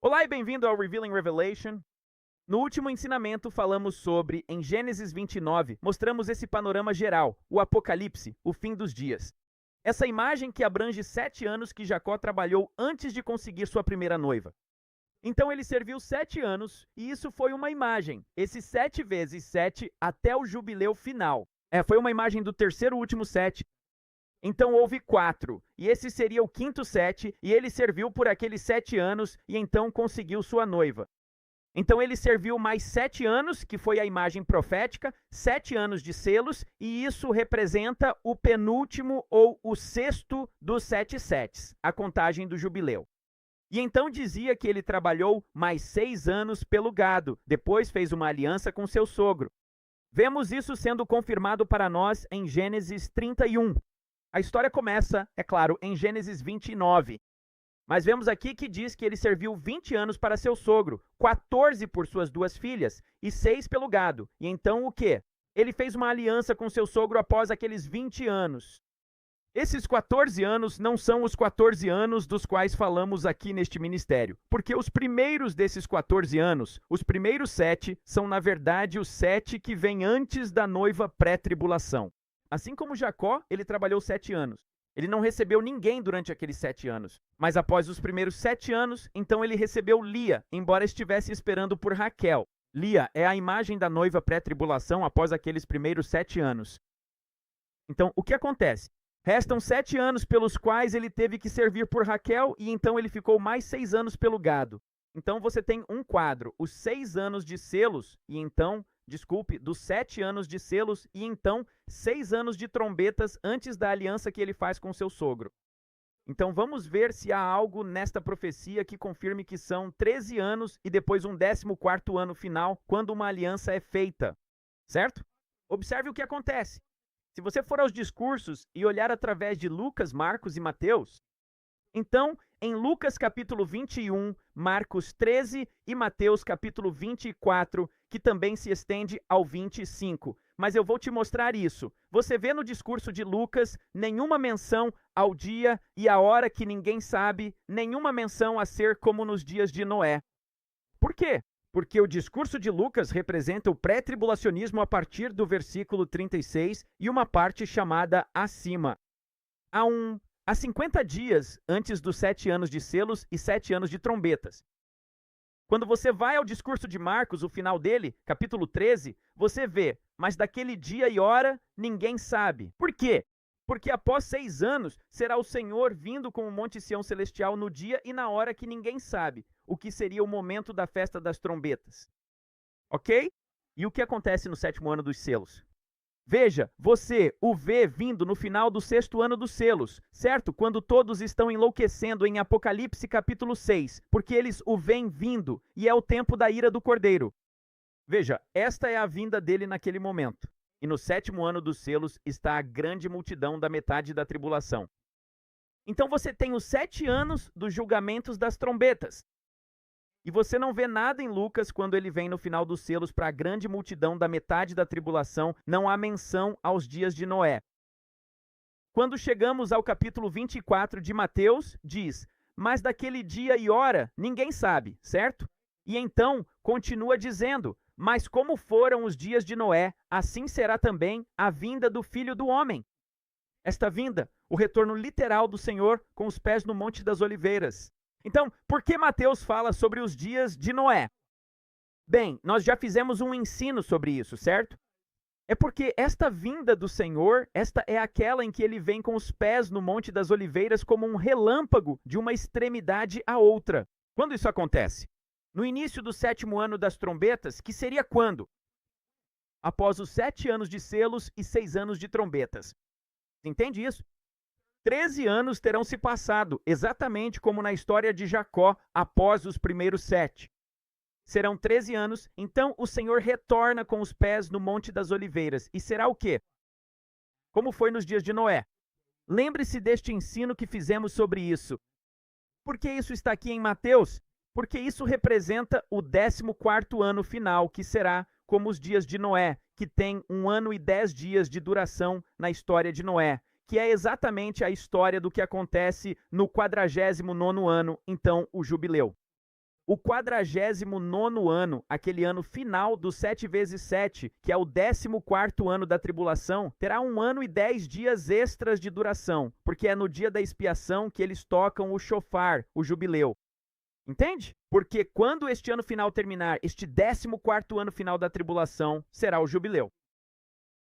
Olá e bem-vindo ao Revealing Revelation. No último ensinamento falamos sobre, em Gênesis 29, mostramos esse panorama geral, o Apocalipse, o fim dos dias. Essa imagem que abrange 7 anos que Jacó trabalhou antes de conseguir sua primeira noiva. Então ele serviu 7 anos, e isso foi uma imagem, esse 7 vezes 7 até o jubileu final. Foi uma imagem do terceiro último 7. Então houve 4, e esse seria o quinto 7, e ele serviu por aqueles 7 anos, e então conseguiu sua noiva. Então ele serviu mais 7 anos, que foi a imagem profética, 7 anos de selos, e isso representa o penúltimo ou o sexto dos 7 setes, a contagem do jubileu. E então dizia que ele trabalhou mais 6 anos pelo gado, depois fez uma aliança com seu sogro. Vemos isso sendo confirmado para nós em Gênesis 31. A história começa, é claro, em Gênesis 29. Mas vemos aqui que diz que ele serviu 20 anos para seu sogro, 14 por suas 2 filhas e 6 pelo gado. E então o quê? Ele fez uma aliança com seu sogro após aqueles 20 anos. Esses 14 anos não são os 14 anos dos quais falamos aqui neste ministério, porque os primeiros desses 14 anos, os primeiros 7, são na verdade os 7 que vêm antes da noiva pré-tribulação. Assim como Jacó, ele trabalhou 7 anos. Ele não recebeu ninguém durante aqueles 7 anos. Mas após os primeiros 7 anos, então ele recebeu Lia, embora estivesse esperando por Raquel. Lia é a imagem da noiva pré-tribulação após aqueles primeiros 7 anos. Então, o que acontece? Restam 7 anos pelos quais ele teve que servir por Raquel e então ele ficou mais 6 anos pelo gado. Então você tem um quadro, os 6 anos de selos e então... dos 7 anos de selos e então 6 anos de trombetas antes da aliança que ele faz com seu sogro. Então vamos ver se há algo nesta profecia que confirme que são 13 anos e depois um 14º ano final, quando uma aliança é feita, certo? Observe o que acontece. Se você for aos discursos e olhar através de Lucas, Marcos e Mateus, então, em Lucas capítulo 21, Marcos 13 e Mateus capítulo 24, que também se estende ao 25. Mas eu vou te mostrar isso. Você vê no discurso de Lucas nenhuma menção ao dia e à hora que ninguém sabe, nenhuma menção a ser como nos dias de Noé. Por quê? Porque o discurso de Lucas representa o pré-tribulacionismo a partir do versículo 36 e uma parte chamada acima. Há 50 dias antes dos 7 anos de selos e 7 anos de trombetas. Quando você vai ao discurso de Marcos, o final dele, capítulo 13, você vê, mas daquele dia e hora ninguém sabe. Por quê? Porque após 6 anos será o Senhor vindo com o Monte Sião Celestial no dia e na hora que ninguém sabe, o que seria o momento da festa das trombetas. Ok? E o que acontece no 7º ano dos selos? Veja, você o vê vindo no final do 6º ano dos selos, certo? Quando todos estão enlouquecendo em Apocalipse capítulo 6, porque eles o veem vindo, e é o tempo da ira do Cordeiro. Veja, esta é a vinda dele naquele momento. E no 7º ano dos selos está a grande multidão da metade da tribulação. Então você tem os 7 anos dos julgamentos das trombetas. E você não vê nada em Lucas quando ele vem no final dos selos para a grande multidão da metade da tribulação, não há menção aos dias de Noé. Quando chegamos ao capítulo 24 de Mateus, diz, mas daquele dia e hora ninguém sabe, certo? E então continua dizendo, mas como foram os dias de Noé, assim será também a vinda do Filho do Homem. Esta vinda, o retorno literal do Senhor com os pés no Monte das Oliveiras. Então, por que Mateus fala sobre os dias de Noé? Bem, nós já fizemos um ensino sobre isso, certo? É porque esta vinda do Senhor, esta é aquela em que ele vem com os pés no Monte das Oliveiras como um relâmpago de uma extremidade à outra. Quando isso acontece? No início do 7º ano das trombetas, que seria quando? Após os 7 anos de selos e 6 anos de trombetas. Entende isso? 13 anos terão se passado, exatamente como na história de Jacó, após os primeiros 7. Serão 13 anos, então o Senhor retorna com os pés no Monte das Oliveiras. E será o quê? Como foi nos dias de Noé. Lembre-se deste ensino que fizemos sobre isso. Por que isso está aqui em Mateus? Porque isso representa o 14º ano final, que será como os dias de Noé, que tem 1 ano e 10 dias de duração na história de Noé. Que é exatamente a história do que acontece no 49º ano, então o jubileu. O 49º ano, aquele ano final do 7 vezes 7, que é o 14º ano da tribulação, terá 1 ano e 10 dias extras de duração, porque é no dia da expiação que eles tocam o shofar, o jubileu. Entende? Porque quando este ano final terminar, este 14º ano final da tribulação será o jubileu.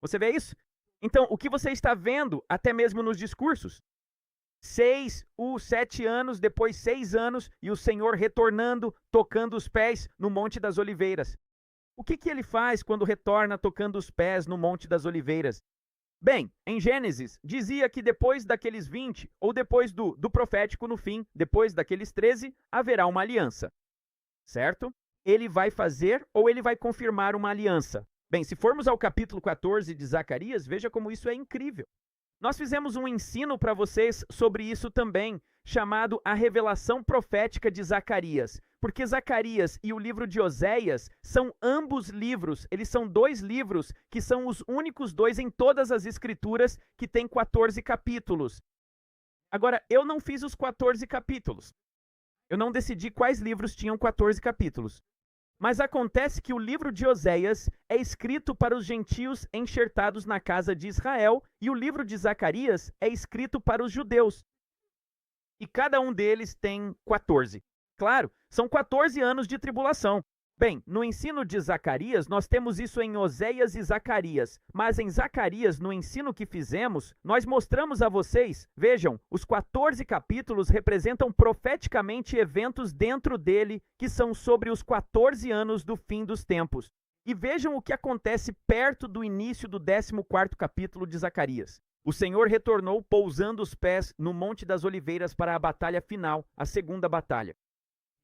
Você vê isso? Então, o que você está vendo, até mesmo nos discursos, 7 anos, depois 6 anos, e o Senhor retornando, tocando os pés no Monte das Oliveiras. O que ele faz quando retorna tocando os pés no Monte das Oliveiras? Bem, em Gênesis, dizia que depois daqueles 20, ou depois do profético no fim, depois daqueles 13, haverá uma aliança. Certo? Ele vai fazer ou ele vai confirmar uma aliança? Bem, se formos ao capítulo 14 de Zacarias, veja como isso é incrível. Nós fizemos um ensino para vocês sobre isso também, chamado A Revelação Profética de Zacarias, porque Zacarias e o livro de Oséias são ambos livros, eles são 2 livros que são os únicos 2 em todas as escrituras que têm 14 capítulos. Agora, eu não fiz os 14 capítulos. Eu não decidi quais livros tinham 14 capítulos. Mas acontece que o livro de Oséias é escrito para os gentios enxertados na casa de Israel e o livro de Zacarias é escrito para os judeus. E cada um deles tem 14. Claro, são 14 anos de tribulação. Bem, no ensino de Zacarias, nós temos isso em Oséias e Zacarias, mas em Zacarias, no ensino que fizemos, nós mostramos a vocês, vejam, os 14 capítulos representam profeticamente eventos dentro dele que são sobre os 14 anos do fim dos tempos. E vejam o que acontece perto do início do 14º capítulo de Zacarias. O Senhor retornou pousando os pés no Monte das Oliveiras para a batalha final, a segunda batalha.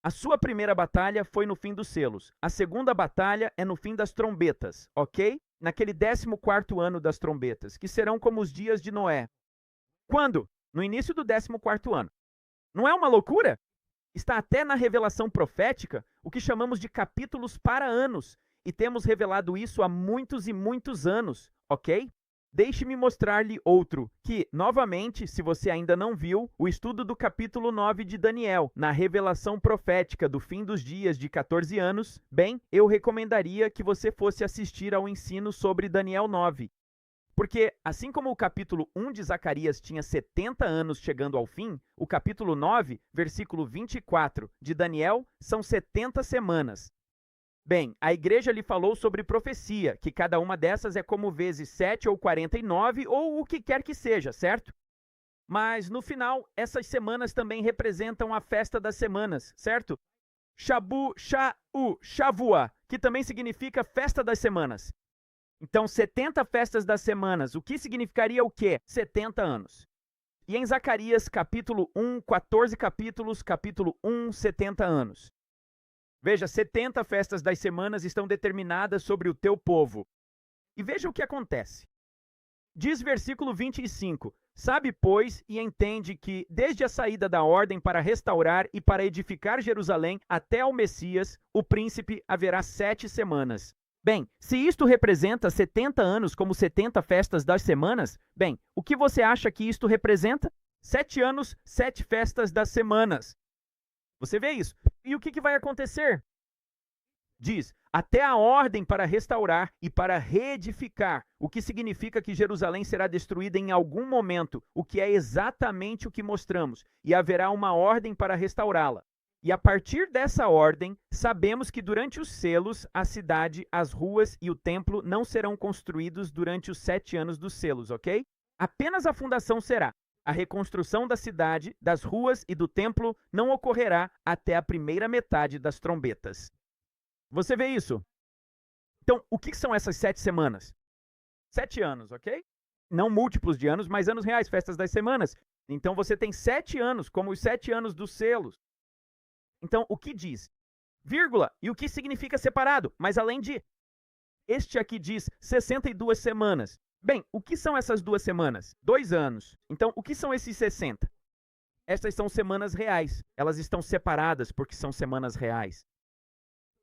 A sua primeira batalha foi no fim dos selos. A segunda batalha é no fim das trombetas, ok? Naquele 14º ano das trombetas, que serão como os dias de Noé. Quando? No início do 14º ano. Não é uma loucura? Está até na revelação profética, o que chamamos de capítulos para anos, e temos revelado isso há muitos e muitos anos, ok? Deixe-me mostrar-lhe outro, que, novamente, se você ainda não viu, o estudo do capítulo 9 de Daniel, na revelação profética do fim dos dias de 14 anos, bem, eu recomendaria que você fosse assistir ao ensino sobre Daniel 9. Porque, assim como o capítulo 1 de Zacarias tinha 70 anos chegando ao fim, o capítulo 9, versículo 24 de Daniel, são 70 semanas. Bem, a igreja lhe falou sobre profecia, que cada uma dessas é como vezes 7 ou 49 ou o que quer que seja, certo? Mas, no final, essas semanas também representam a festa das semanas, certo? Shabu, Sha'u, Shavua, que também significa festa das semanas. Então, 70 festas das semanas, o que significaria o quê? 70 anos. E em Zacarias, capítulo 1, 14 capítulos, capítulo 1, 70 anos. Veja, 70 festas das semanas estão determinadas sobre o teu povo. E veja o que acontece. Diz versículo 25, sabe, pois, e entende que, desde a saída da ordem para restaurar e para edificar Jerusalém até ao Messias, o príncipe, haverá 7 semanas. Bem, se isto representa 70 anos como 70 festas das semanas, bem, o que você acha que isto representa? 7 anos, 7 festas das semanas. Você vê isso? E o que vai acontecer? Diz, até a ordem para restaurar e para reedificar, o que significa que Jerusalém será destruída em algum momento, o que é exatamente o que mostramos, e haverá uma ordem para restaurá-la. E a partir dessa ordem, sabemos que durante os selos, a cidade, as ruas e o templo não serão construídos durante os 7 anos dos selos, ok? Apenas a fundação será. A reconstrução da cidade, das ruas e do templo não ocorrerá até a primeira metade das trombetas. Você vê isso? Então, o que são essas 7 semanas? 7 anos, ok? Não múltiplos de anos, mas anos reais, festas das semanas. Então, você tem 7 anos, como os 7 anos dos selos. Então, o que diz? Vírgula. E o que significa separado? Mas além de... Este aqui diz 62 semanas. Bem, o que são essas 2 semanas? 2 anos. Então, o que são esses 60? Estas são semanas reais. Elas estão separadas porque são semanas reais.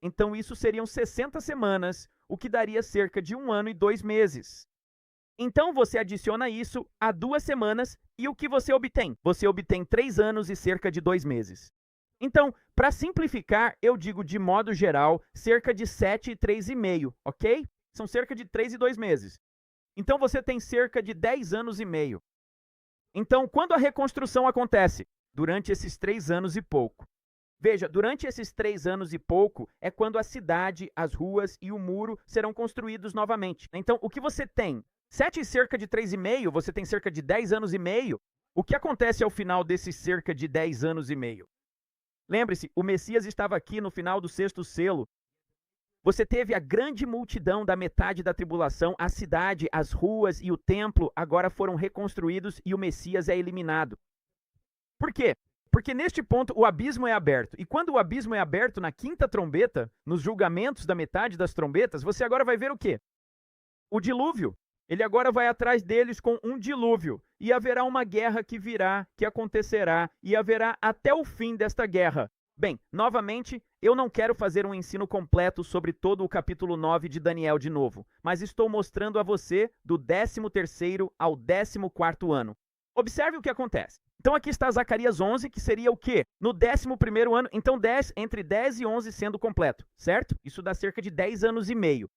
Então, isso seriam 60 semanas, o que daria cerca de 1 ano e 2 meses. Então, você adiciona isso a 2 semanas e o que você obtém? Você obtém 3 anos e cerca de 2 meses. Então, para simplificar, eu digo de modo geral, cerca de 7 e 3,5, ok? São cerca de 3 e 2 meses. Então, você tem cerca de 10 anos e meio. Então, quando a reconstrução acontece? Durante esses 3 anos e pouco. Veja, durante esses 3 anos e pouco é quando a cidade, as ruas e o muro serão construídos novamente. Então, o que você tem? 7 e cerca de 3,5, você tem cerca de 10 anos e meio. O que acontece ao final desses cerca de 10 anos e meio? Lembre-se, o Messias estava aqui no final do 6º selo. Você teve a grande multidão da metade da tribulação, a cidade, as ruas e o templo agora foram reconstruídos e o Messias é eliminado. Por quê? Porque neste ponto o abismo é aberto. E quando o abismo é aberto na 5ª trombeta, nos julgamentos da metade das trombetas, você agora vai ver o quê? O dilúvio. Ele agora vai atrás deles com um dilúvio. E haverá uma guerra que virá, que acontecerá, e haverá até o fim desta guerra. Bem, novamente, eu não quero fazer um ensino completo sobre todo o capítulo 9 de Daniel de novo, mas estou mostrando a você do 13º ao 14º ano. Observe o que acontece. Então aqui está Zacarias 11, que seria o quê? No 11º ano, então entre 10 e 11 sendo completo, certo? Isso dá cerca de 10 anos e meio.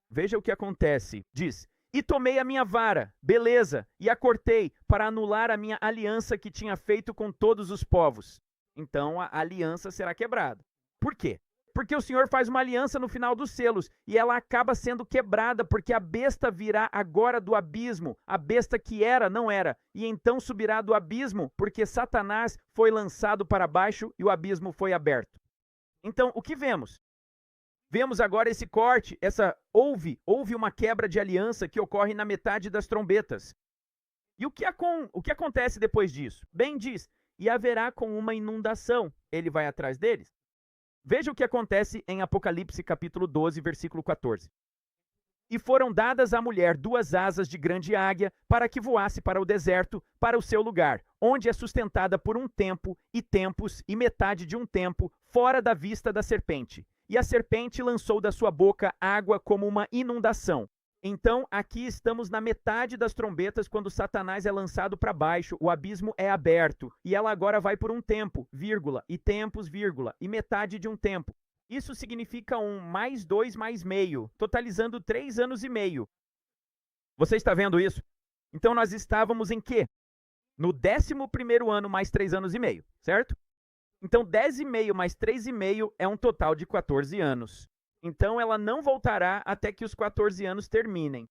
Veja o que acontece. Diz: e tomei a minha vara, beleza, e a cortei para anular a minha aliança que tinha feito com todos os povos. Então a aliança será quebrada. Por quê? Porque o Senhor faz uma aliança no final dos selos e ela acaba sendo quebrada porque a besta virá agora do abismo, a besta que era, não era, e então subirá do abismo porque Satanás foi lançado para baixo e o abismo foi aberto. Então, o que vemos? Vemos agora esse corte, houve uma quebra de aliança que ocorre na metade das trombetas. E o que acontece depois disso? Bem diz, e haverá com uma inundação. Ele vai atrás deles? Veja o que acontece em Apocalipse capítulo 12, versículo 14. E foram dadas à mulher 2 asas de grande águia para que voasse para o deserto, para o seu lugar, onde é sustentada por um tempo e tempos e metade de um tempo, fora da vista da serpente. E a serpente lançou da sua boca água como uma inundação. Então, aqui estamos na metade das trombetas, quando Satanás é lançado para baixo, o abismo é aberto, e ela agora vai por um tempo, vírgula, e tempos, vírgula, e metade de um tempo. Isso significa mais 2 mais meio, totalizando 3 anos e meio. Você está vendo isso? Então, nós estávamos em quê? No 11º ano mais 3 anos e meio, certo? Então, 10,5 mais 3,5 é um total de 14 anos. Então, ela não voltará até que os 14 anos terminem.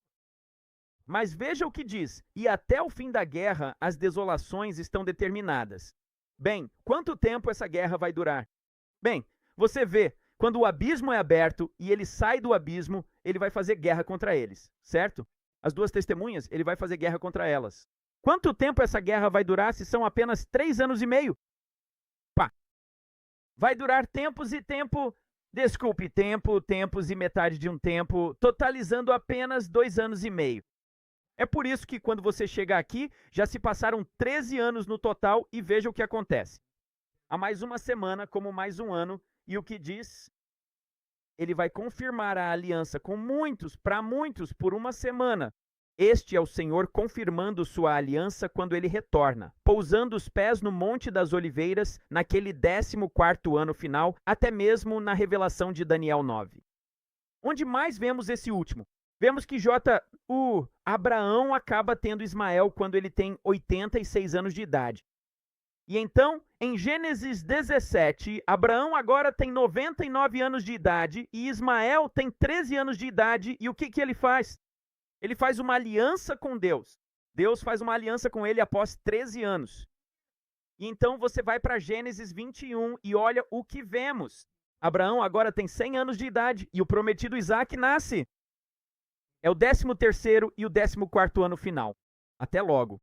Mas veja o que diz: e até o fim da guerra, as desolações estão determinadas. Bem, quanto tempo essa guerra vai durar? Bem, você vê, quando o abismo é aberto e ele sai do abismo, ele vai fazer guerra contra eles, certo? As 2 testemunhas, ele vai fazer guerra contra elas. Quanto tempo essa guerra vai durar se são apenas 3 anos e meio? Pá! Vai durar tempos e tempos e metade de um tempo, totalizando apenas 2 anos e meio. É por isso que quando você chega aqui, já se passaram 13 anos no total e veja o que acontece. Há mais uma semana como mais um ano, e o que diz? Ele vai confirmar a aliança com muitos, para muitos, por uma semana. Este é o Senhor confirmando sua aliança quando ele retorna, pousando os pés no Monte das Oliveiras, naquele 14º ano final, até mesmo na revelação de Daniel 9. Onde mais vemos esse último? Vemos que Abraão acaba tendo Ismael quando ele tem 86 anos de idade. E então, em Gênesis 17, Abraão agora tem 99 anos de idade e Ismael tem 13 anos de idade. E o que ele faz? Ele faz uma aliança com Deus. Deus faz uma aliança com ele após 13 anos. E então você vai para Gênesis 21 e olha o que vemos. Abraão agora tem 100 anos de idade e o prometido Isaac nasce. É o 13º e o 14º ano final. Até logo.